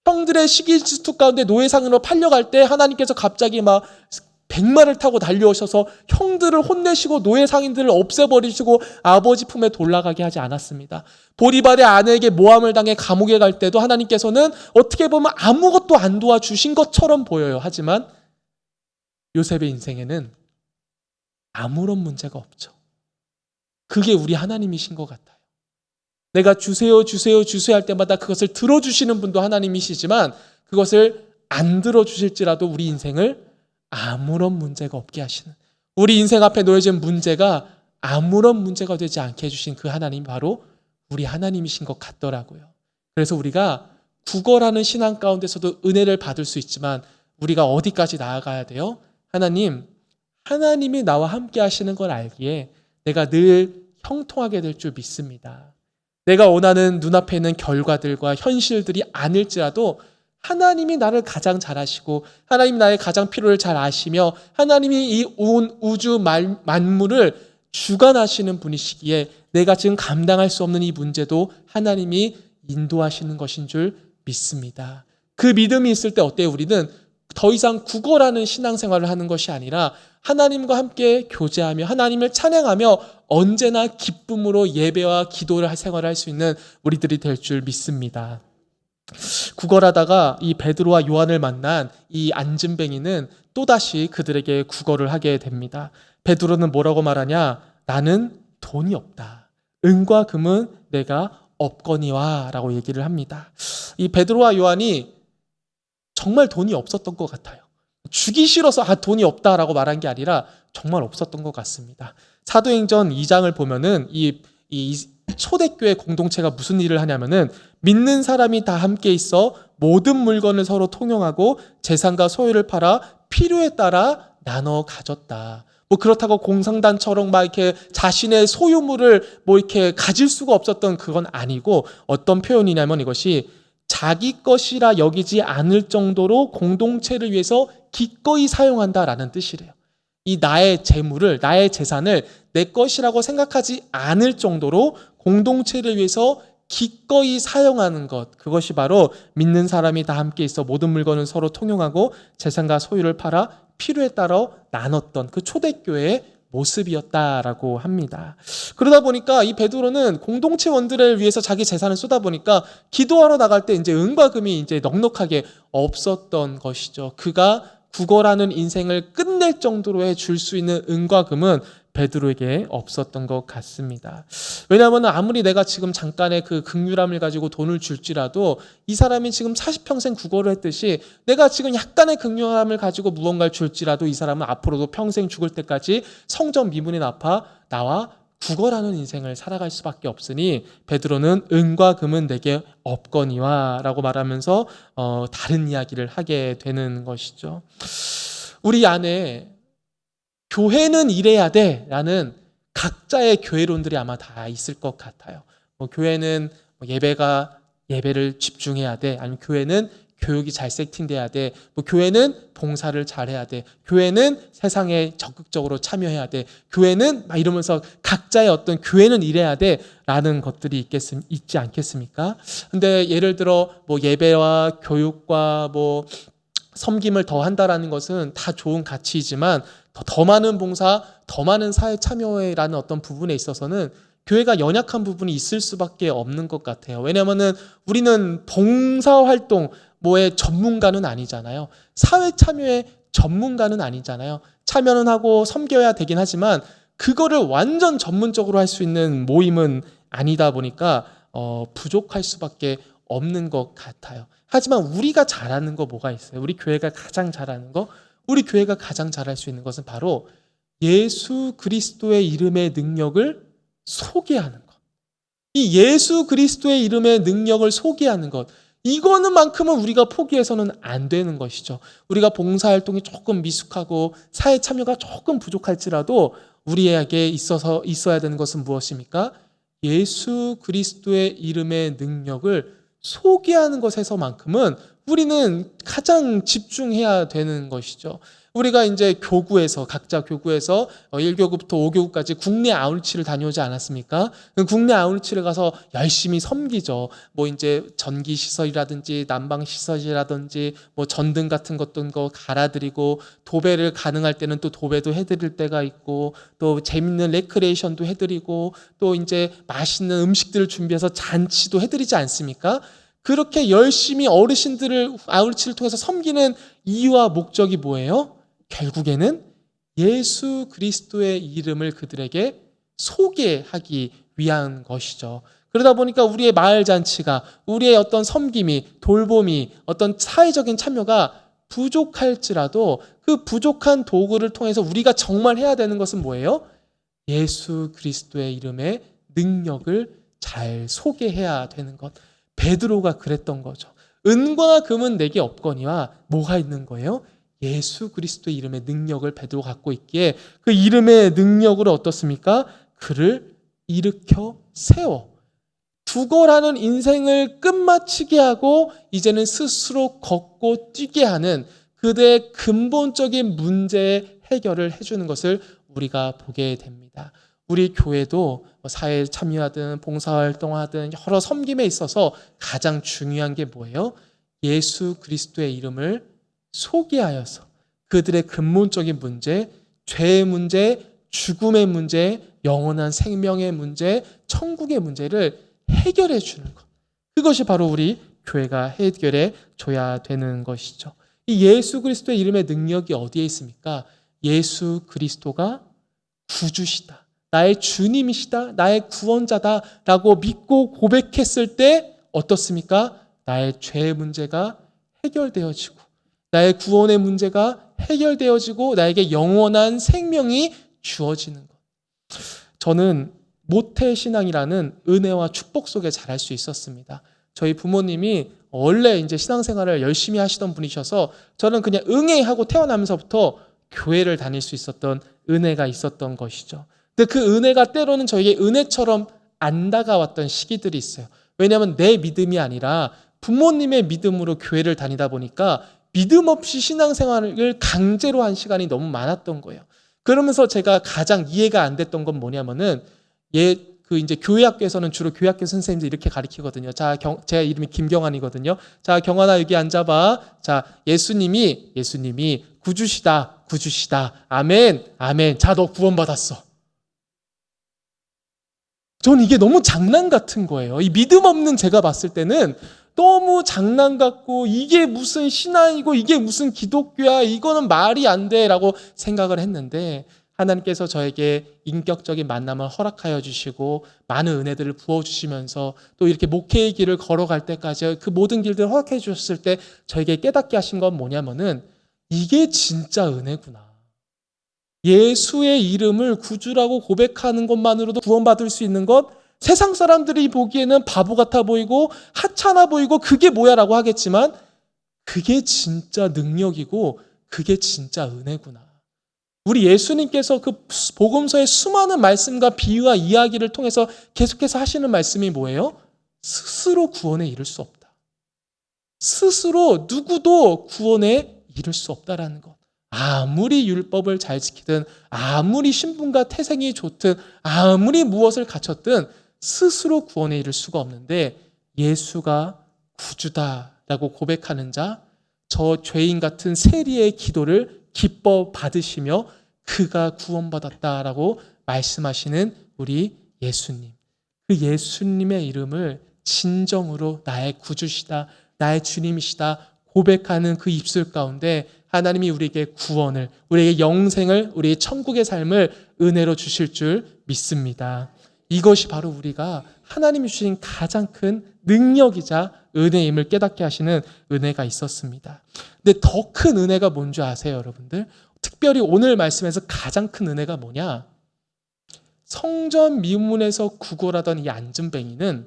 형들의 시기질투 가운데 노예상으로 팔려갈 때 하나님께서 갑자기 막 백마를 타고 달려오셔서 형들을 혼내시고 노예상인들을 없애버리시고 아버지 품에 돌아가게 하지 않았습니다. 보리발의 아내에게 모함을 당해 감옥에 갈 때도 하나님께서는 어떻게 보면 아무것도 안 도와주신 것처럼 보여요. 하지만 요셉의 인생에는 아무런 문제가 없죠. 그게 우리 하나님이신 것 같아요. 내가 주세요 주세요 주세요 할 때마다 그것을 들어주시는 분도 하나님이시지만 그것을 안 들어주실지라도 우리 인생을 아무런 문제가 없게 하시는, 우리 인생 앞에 놓여진 문제가 아무런 문제가 되지 않게 해주신 그 하나님이 바로 우리 하나님이신 것 같더라고요. 그래서 우리가 구걸하는 신앙 가운데서도 은혜를 받을 수 있지만 우리가 어디까지 나아가야 돼요? 하나님이 나와 함께 하시는 걸 알기에 내가 늘 형통하게 될 줄 믿습니다. 내가 원하는 눈앞에 있는 결과들과 현실들이 아닐지라도 하나님이 나를 가장 잘 아시고 하나님이 나의 가장 필요를 잘 아시며 하나님이 이 온 우주 만물을 주관하시는 분이시기에 내가 지금 감당할 수 없는 이 문제도 하나님이 인도하시는 것인 줄 믿습니다. 그 믿음이 있을 때 어때요? 우리는 더 이상 구걸하는 신앙생활을 하는 것이 아니라 하나님과 함께 교제하며 하나님을 찬양하며 언제나 기쁨으로 예배와 기도를 생활할 수 있는 우리들이 될 줄 믿습니다. 구걸하다가 이 베드로와 요한을 만난 이 안진뱅이는 또다시 그들에게 구걸을 하게 됩니다. 베드로는 뭐라고 말하냐? 나는 돈이 없다. 은과 금은 내가 없거니와 라고 얘기를 합니다. 이 베드로와 요한이 정말 돈이 없었던 것 같아요. 주기 싫어서 돈이 없다라고 말한 게 아니라 정말 없었던 것 같습니다. 사도행전 2장을 보면은 이 초대교회 공동체가 무슨 일을 하냐면은 믿는 사람이 다 함께 있어 모든 물건을 서로 통용하고 재산과 소유를 팔아 필요에 따라 나눠 가졌다. 뭐 그렇다고 공성단처럼 막 이렇게 자신의 소유물을 뭐 이렇게 가질 수가 없었던 그건 아니고 어떤 표현이냐면 이것이 자기 것이라 여기지 않을 정도로 공동체를 위해서 기꺼이 사용한다라는 뜻이래요. 이 나의 재물을, 나의 재산을 내 것이라고 생각하지 않을 정도로 공동체를 위해서 기꺼이 사용하는 것, 그것이 바로 믿는 사람이 다 함께 있어 모든 물건을 서로 통용하고 재산과 소유를 팔아 필요에 따라 나눴던 그 초대교회의 모습이었다라고 합니다. 그러다 보니까 이 베드로는 공동체원들을 위해서 자기 재산을 쏟아 보니까 기도하러 나갈 때 이제 은과 금이 이제 넉넉하게 없었던 것이죠. 그가 구걸하는 인생을 끝낼 정도로 해 줄 수 있는 은과 금은 베드로에게 없었던 것 같습니다. 왜냐하면 아무리 내가 지금 잠깐의 그 긍휼함을 가지고 돈을 줄지라도 이 사람이 지금 40평생 구걸을 했듯이 내가 지금 약간의 긍휼함을 가지고 무언가를 줄지라도 이 사람은 앞으로도 평생 죽을 때까지 성전 미문에 나와 구걸하는 인생을 살아갈 수밖에 없으니 베드로는 은과 금은 내게 없거니와 라고 말하면서 다른 이야기를 하게 되는 것이죠. 우리 안에 교회는 이래야 돼 라는 각자의 교회론들이 아마 다 있을 것 같아요. 교회는 예배를 집중해야 돼. 아니면 교회는 교육이 잘 세팅돼야 돼. 교회는 봉사를 잘해야 돼. 교회는 세상에 적극적으로 참여해야 돼. 교회는 막 이러면서 각자의 어떤 교회는 이래야 돼 라는 것들이 있지 않겠습니까? 근데 예를 들어 예배와 교육과 섬김을 더 한다라는 것은 다 좋은 가치이지만 더 많은 봉사, 더 많은 사회 참여라는 어떤 부분에 있어서는 교회가 연약한 부분이 있을 수밖에 없는 것 같아요. 왜냐하면 우리는 봉사활동 뭐의 전문가는 아니잖아요. 사회 참여의 전문가는 아니잖아요. 참여는 하고 섬겨야 되긴 하지만 그거를 완전 전문적으로 할 수 있는 모임은 아니다 보니까 부족할 수밖에 없는 것 같아요. 하지만 우리가 잘하는 거 뭐가 있어요? 우리 교회가 가장 잘하는 거? 우리 교회가 가장 잘할 수 있는 것은 바로 예수 그리스도의 이름의 능력을 소개하는 것. 이 예수 그리스도의 이름의 능력을 소개하는 것. 이거는 만큼은 우리가 포기해서는 안 되는 것이죠. 우리가 봉사활동이 조금 미숙하고 사회 참여가 조금 부족할지라도 우리에게 있어야 되는 것은 무엇입니까? 예수 그리스도의 이름의 능력을 소개하는 것에서만큼은 우리는 가장 집중해야 되는 것이죠. 우리가 이제 교구에서 각자 교구에서 1교구부터 5교구까지 국내 아울치를 다녀오지 않았습니까? 국내 아울치를 가서 열심히 섬기죠. 뭐 이제 전기 시설이라든지 난방 시설이라든지 뭐 전등 같은 것도 갈아드리고, 도배를 가능할 때는 또 도배도 해드릴 때가 있고, 또 재밌는 레크레이션도 해드리고, 또 이제 맛있는 음식들을 준비해서 잔치도 해드리지 않습니까? 그렇게 열심히 어르신들을 아울치를 통해서 섬기는 이유와 목적이 뭐예요? 결국에는 예수 그리스도의 이름을 그들에게 소개하기 위한 것이죠. 그러다 보니까 우리의 마을 잔치가, 우리의 어떤 섬김이, 돌봄이, 어떤 사회적인 참여가 부족할지라도 그 부족한 도구를 통해서 우리가 정말 해야 되는 것은 뭐예요? 예수 그리스도의 이름의 능력을 잘 소개해야 되는 것. 베드로가 그랬던 거죠. 은과 금은 내게 없거니와 뭐가 있는 거예요? 예수 그리스도의 이름의 능력을 베드로가 갖고 있기에 그 이름의 능력으로 어떻습니까? 그를 일으켜 세워 죽어라는 인생을 끝마치게 하고 이제는 스스로 걷고 뛰게 하는 그들의 근본적인 문제의 해결을 해주는 것을 우리가 보게 됩니다. 우리 교회도 사회에 참여하든 봉사활동하든 여러 섬김에 있어서 가장 중요한 게 뭐예요? 예수 그리스도의 이름을 소개하여서 그들의 근본적인 문제, 죄의 문제, 죽음의 문제, 영원한 생명의 문제, 천국의 문제를 해결해 주는 것. 그것이 바로 우리 교회가 해결해 줘야 되는 것이죠. 이 예수 그리스도의 이름의 능력이 어디에 있습니까? 예수 그리스도가 구주시다, 나의 주님이시다, 나의 구원자다 라고 믿고 고백했을 때 어떻습니까? 나의 죄의 문제가 해결되어지고, 나의 구원의 문제가 해결되어지고, 나에게 영원한 생명이 주어지는 것. 저는 모태신앙이라는 은혜와 축복 속에 자랄 수 있었습니다. 저희 부모님이 원래 이제 신앙생활을 열심히 하시던 분이셔서 저는 그냥 응애하고 태어나면서부터 교회를 다닐 수 있었던 은혜가 있었던 것이죠. 근데 그 은혜가 때로는 저에게 은혜처럼 안 다가왔던 시기들이 있어요. 왜냐하면 내 믿음이 아니라 부모님의 믿음으로 교회를 다니다 보니까 믿음 없이 신앙생활을 강제로 한 시간이 너무 많았던 거예요. 그러면서 제가 가장 이해가 안 됐던 건 뭐냐면은 이제 교회학교에서는 주로 교회학교 선생님들 이렇게 가르치거든요. 자, 제 이름이 김경환이거든요. 자, 경환아 여기 앉아봐. 자, 예수님이 구주시다. 아멘, 아멘. 자, 너 구원받았어. 전 이게 너무 장난 같은 거예요. 이 믿음 없는 제가 봤을 때는 너무 장난 같고, 이게 무슨 신앙이고 이게 무슨 기독교야, 이거는 말이 안 돼라고 생각을 했는데, 하나님께서 저에게 인격적인 만남을 허락하여 주시고 많은 은혜들을 부어주시면서 또 이렇게 목회의 길을 걸어갈 때까지 그 모든 길들을 허락해 주셨을 때 저에게 깨닫게 하신 건 뭐냐면은, 이게 진짜 은혜구나. 예수의 이름을 구주라고 고백하는 것만으로도 구원받을 수 있는 것, 세상 사람들이 보기에는 바보 같아 보이고 하찮아 보이고 그게 뭐야라고 하겠지만 그게 진짜 능력이고 그게 진짜 은혜구나. 우리 예수님께서 그 복음서의 수많은 말씀과 비유와 이야기를 통해서 계속해서 하시는 말씀이 뭐예요? 스스로 구원에 이를 수 없다. 스스로 누구도 구원에 이를 수 없다라는 것. 아무리 율법을 잘 지키든, 아무리 신분과 태생이 좋든, 아무리 무엇을 갖췄든 스스로 구원에 이를 수가 없는데, 예수가 구주다라고 고백하는 자, 저 죄인 같은 세리의 기도를 기뻐 받으시며 그가 구원받았다라고 말씀하시는 우리 예수님. 그 예수님의 이름을 진정으로 나의 구주시다, 나의 주님이시다 고백하는 그 입술 가운데 하나님이 우리에게 구원을, 우리에게 영생을, 우리의 천국의 삶을 은혜로 주실 줄 믿습니다. 이것이 바로 우리가 하나님이 주신 가장 큰 능력이자 은혜임을 깨닫게 하시는 은혜가 있었습니다. 근데 더 큰 은혜가 뭔지 아세요, 여러분들? 특별히 오늘 말씀에서 가장 큰 은혜가 뭐냐? 성전 미문에서 구걸하던 이 안진뱅이는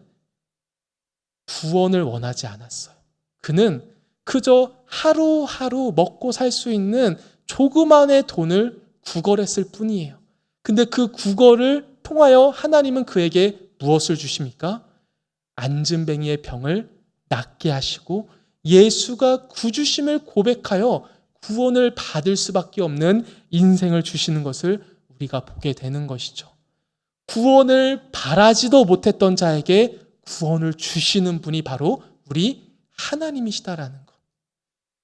구원을 원하지 않았어요. 그는 그저 하루하루 먹고 살 수 있는 조그만의 돈을 구걸했을 뿐이에요. 근데 그 구걸을 통하여 하나님은 그에게 무엇을 주십니까? 안진뱅이의 병을 낫게 하시고 예수가 구주심을 고백하여 구원을 받을 수밖에 없는 인생을 주시는 것을 우리가 보게 되는 것이죠. 구원을 바라지도 못했던 자에게 구원을 주시는 분이 바로 우리 하나님이시다라는 것.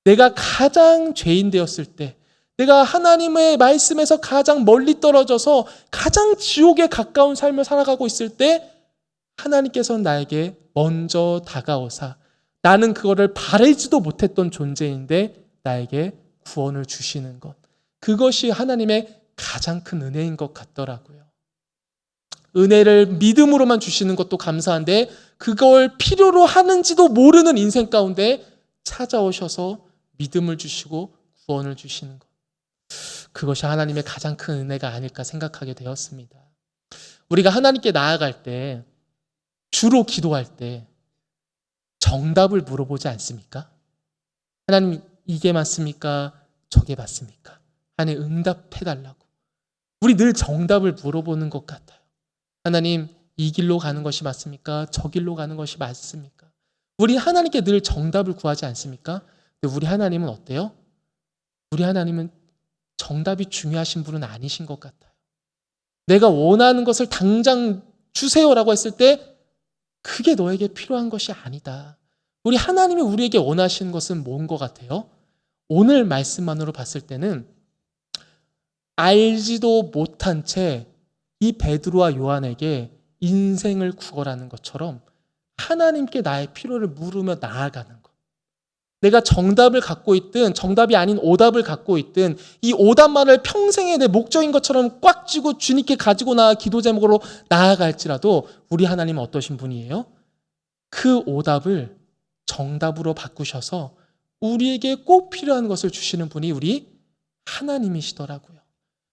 내가 가장 죄인 되었을 때, 내가 하나님의 말씀에서 가장 멀리 떨어져서 가장 지옥에 가까운 삶을 살아가고 있을 때 하나님께서는 나에게 먼저 다가오사 나는 그거를 바라지도 못했던 존재인데 나에게 구원을 주시는 것. 그것이 하나님의 가장 큰 은혜인 것 같더라고요. 은혜를 믿음으로만 주시는 것도 감사한데 그걸 필요로 하는지도 모르는 인생 가운데 찾아오셔서 믿음을 주시고 구원을 주시는 것. 그것이 하나님의 가장 큰 은혜가 아닐까 생각하게 되었습니다. 우리가 하나님께 나아갈 때, 주로 기도할 때 정답을 물어보지 않습니까? 하나님 이게 맞습니까? 저게 맞습니까? 하나님 응답해달라고. 우리 늘 정답을 물어보는 것 같아요. 하나님 이 길로 가는 것이 맞습니까? 저 길로 가는 것이 맞습니까? 우리 하나님께 늘 정답을 구하지 않습니까? 근데 우리 하나님은 어때요? 우리 하나님은 정답이 중요하신 분은 아니신 것 같아요. 내가 원하는 것을 당장 주세요라고 했을 때 그게 너에게 필요한 것이 아니다. 우리 하나님이 우리에게 원하시는 것은 뭔 것 같아요? 오늘 말씀만으로 봤을 때는 알지도 못한 채 이 베드로와 요한에게 인생을 구걸하는 것처럼 하나님께 나의 필요를 물으며 나아가는 것. 내가 정답을 갖고 있든 정답이 아닌 오답을 갖고 있든 이 오답만을 평생의 내 목적인 것처럼 꽉 쥐고 주님께 가지고 나아 기도 제목으로 나아갈지라도 우리 하나님은 어떠신 분이에요? 그 오답을 정답으로 바꾸셔서 우리에게 꼭 필요한 것을 주시는 분이 우리 하나님이시더라고요.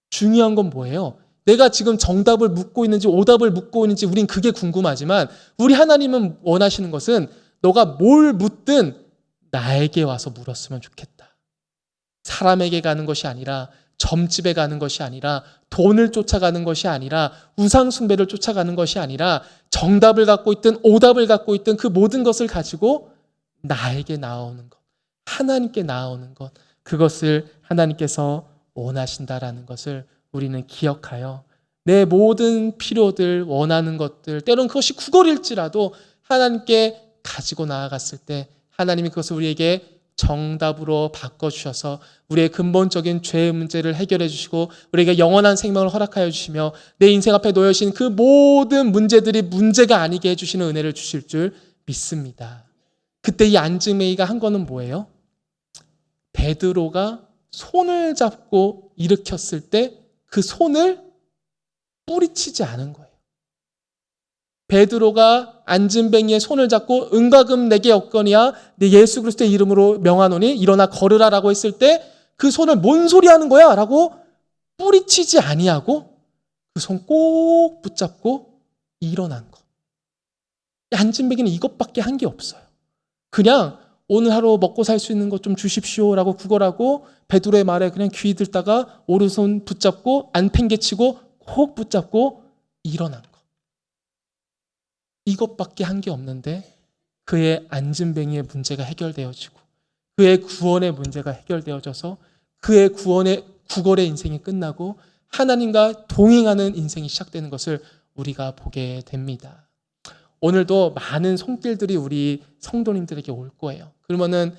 중요한 건 뭐예요? 내가 지금 정답을 묻고 있는지 오답을 묻고 있는지 우린 그게 궁금하지만 우리 하나님은 원하시는 것은 너가 뭘 묻든 나에게 와서 물었으면 좋겠다. 사람에게 가는 것이 아니라 점집에 가는 것이 아니라 돈을 쫓아가는 것이 아니라 우상 숭배를 쫓아가는 것이 아니라 정답을 갖고 있든 오답을 갖고 있든 그 모든 것을 가지고 나에게 나오는 것, 하나님께 나오는 것, 그것을 하나님께서 원하신다라는 것을 우리는 기억하여 내 모든 필요들, 원하는 것들, 때로는 그것이 구걸일지라도 하나님께 가지고 나아갔을 때 하나님이 그것을 우리에게 정답으로 바꿔주셔서 우리의 근본적인 죄의 문제를 해결해 주시고 우리에게 영원한 생명을 허락하여 주시며 내 인생 앞에 놓여진 그 모든 문제들이 문제가 아니게 해주시는 은혜를 주실 줄 믿습니다. 그때 이 안증뱅이가 한 거는 뭐예요? 베드로가 손을 잡고 일으켰을 때 그 손을 뿌리치지 않은 거예요. 베드로가 안진뱅이의 손을 잡고 은과금 내게 없거니와 내 예수 그리스도의 이름으로 명하노니 일어나 걸으라라고 했을 때 그 손을 뭔 소리 하는 거야? 라고 뿌리치지 아니하고 그 손 꼭 붙잡고 일어난 것. 안진뱅이는 이것밖에 한 게 없어요. 그냥 오늘 하루 먹고 살 수 있는 것 좀 주십시오라고 구걸하고 베드로의 말에 그냥 귀 들다가 오른손 붙잡고 안 팽개치고 꼭 붙잡고 일어난 것. 이것밖에 한 게 없는데 그의 안진뱅이의 문제가 해결되어지고 그의 구원의 문제가 해결되어져서 그의 구걸의 인생이 끝나고 하나님과 동행하는 인생이 시작되는 것을 우리가 보게 됩니다. 오늘도 많은 손길들이 우리 성도님들에게 올 거예요. 그러면은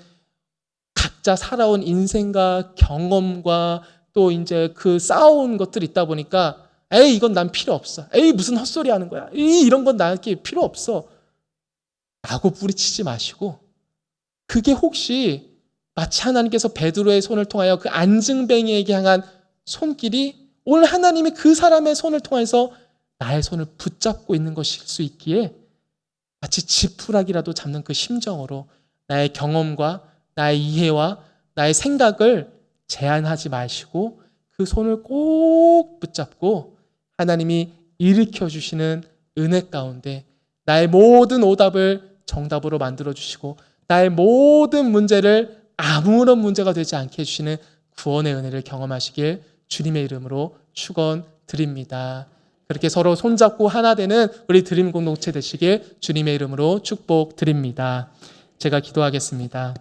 각자 살아온 인생과 경험과 또 이제 그 쌓아온 것들이 있다 보니까 에이 이건 난 필요 없어. 에이 무슨 헛소리 하는 거야. 에이 이런 건 나한테 필요 없어. 라고 뿌리치지 마시고 그게 혹시 마치 하나님께서 베드로의 손을 통하여 그 안증뱅이에게 향한 손길이 오늘 하나님이 그 사람의 손을 통해서 나의 손을 붙잡고 있는 것일 수 있기에 마치 지푸라기라도 잡는 그 심정으로 나의 경험과 나의 이해와 나의 생각을 제한하지 마시고 그 손을 꼭 붙잡고 하나님이 일으켜 주시는 은혜 가운데 나의 모든 오답을 정답으로 만들어 주시고 나의 모든 문제를 아무런 문제가 되지 않게 해주시는 구원의 은혜를 경험하시길 주님의 이름으로 축원드립니다. 그렇게 서로 손잡고 하나 되는 우리 드림 공동체 되시길 주님의 이름으로 축복드립니다. 제가 기도하겠습니다.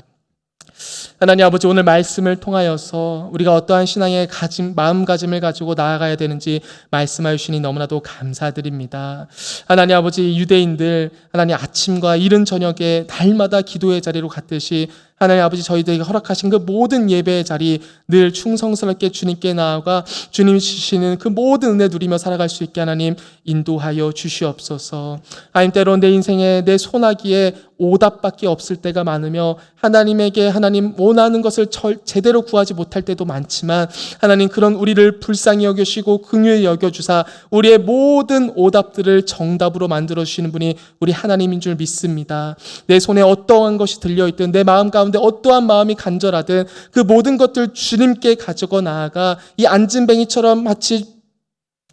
하나님 아버지, 오늘 말씀을 통하여서 우리가 어떠한 신앙의 마음가짐을 가지고 나아가야 되는지 말씀하여 주시니 너무나도 감사드립니다. 하나님 아버지, 유대인들 하나님 아침과 이른 저녁에 날마다 기도의 자리로 갔듯이 하나님 아버지, 저희들에게 허락하신 그 모든 예배의 자리 늘 충성스럽게 주님께 나아가 주님이 주시는 그 모든 은혜 누리며 살아갈 수 있게 하나님 인도하여 주시옵소서. 하나님, 때로 내 인생에 내 손아귀에 오답밖에 없을 때가 많으며 하나님에게 하나님 원하는 것을 제대로 구하지 못할 때도 많지만 하나님, 그런 우리를 불쌍히 여겨주시고 긍휼히 여겨주사 우리의 모든 오답들을 정답으로 만들어주시는 분이 우리 하나님인 줄 믿습니다. 내 손에 어떠한 것이 들려있든 내 마음 가운데 어떠한 마음이 간절하든 그 모든 것들 주님께 가지고 나아가 이 안진뱅이처럼 마치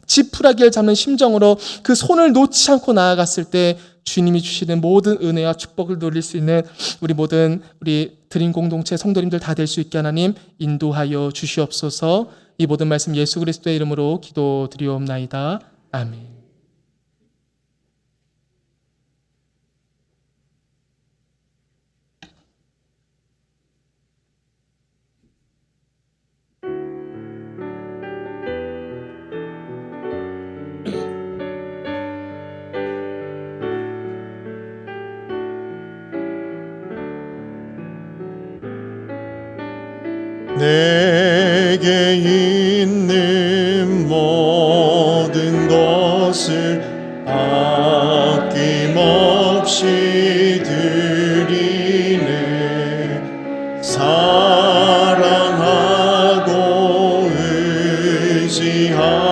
지푸라기를 잡는 심정으로 그 손을 놓지 않고 나아갔을 때 주님이 주시는 모든 은혜와 축복을 누릴 수 있는 우리 드림 공동체 성도님들 다 될 수 있게 하나님 인도하여 주시옵소서. 이 모든 말씀 예수 그리스도의 이름으로 기도드리옵나이다. 아멘. 내게 있는 모든 것을 아낌없이 드리네. 사랑하고 의지하며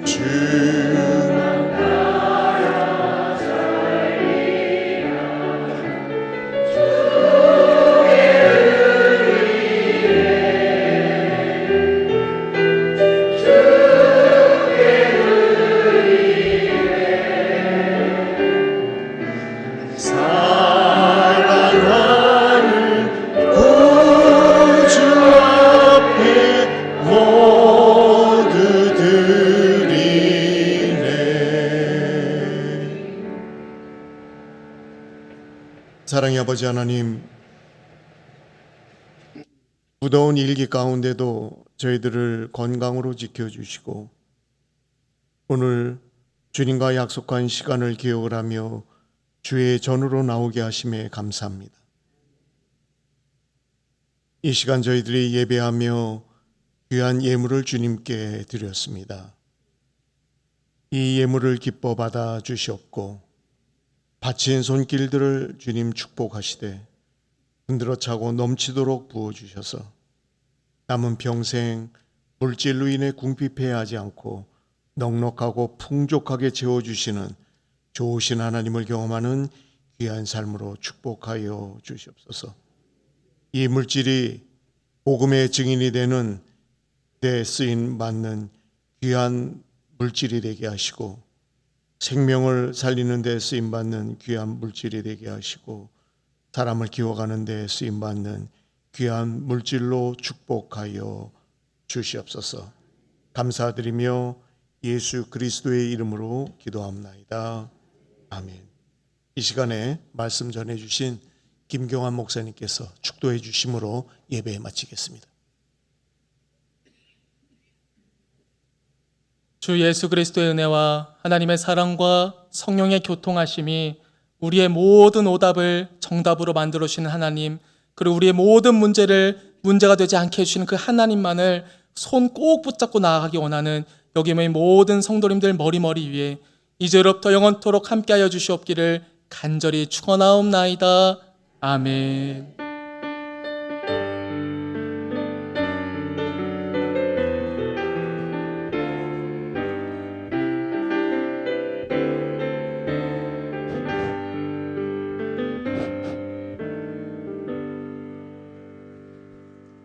주만 따라 살리라. 사랑의 아버지 하나님, 무더운 일기 가운데도 저희들을 건강으로 지켜주시고 오늘 주님과 약속한 시간을 기억을 하며 주의 전으로 나오게 하심에 감사합니다. 이 시간 저희들이 예배하며 귀한 예물을 주님께 드렸습니다. 이 예물을 기뻐 받아 주시옵고 바친 손길들을 주님 축복하시되 흔들어 차고 넘치도록 부어주셔서 남은 평생 물질로 인해 궁핍해하지 않고 넉넉하고 풍족하게 채워주시는 좋으신 하나님을 경험하는 귀한 삶으로 축복하여 주시옵소서. 이 물질이 복음의 증인이 되는 데 쓰임 받는 귀한 물질이 되게 하시고 생명을 살리는 데 쓰임 받는 귀한 물질이 되게 하시고 사람을 키워가는 데 쓰임 받는 귀한 물질로 축복하여 주시옵소서. 감사드리며 예수 그리스도의 이름으로 기도합나이다. 아멘. 이 시간에 말씀 전해주신 김경환 목사님께서 축도해 주심으로 예배 마치겠습니다. 주 예수 그리스도의 은혜와 하나님의 사랑과 성령의 교통하심이 우리의 모든 오답을 정답으로 만들어 주시는 하나님, 그리고 우리의 모든 문제가 되지 않게 해주시는 그 하나님만을 손 꼭 붙잡고 나아가기 원하는 여기 모인 모든 성도님들 머리 위에 이제로부터 영원토록 함께하여 주시옵기를 간절히 축원하옵나이다. 아멘.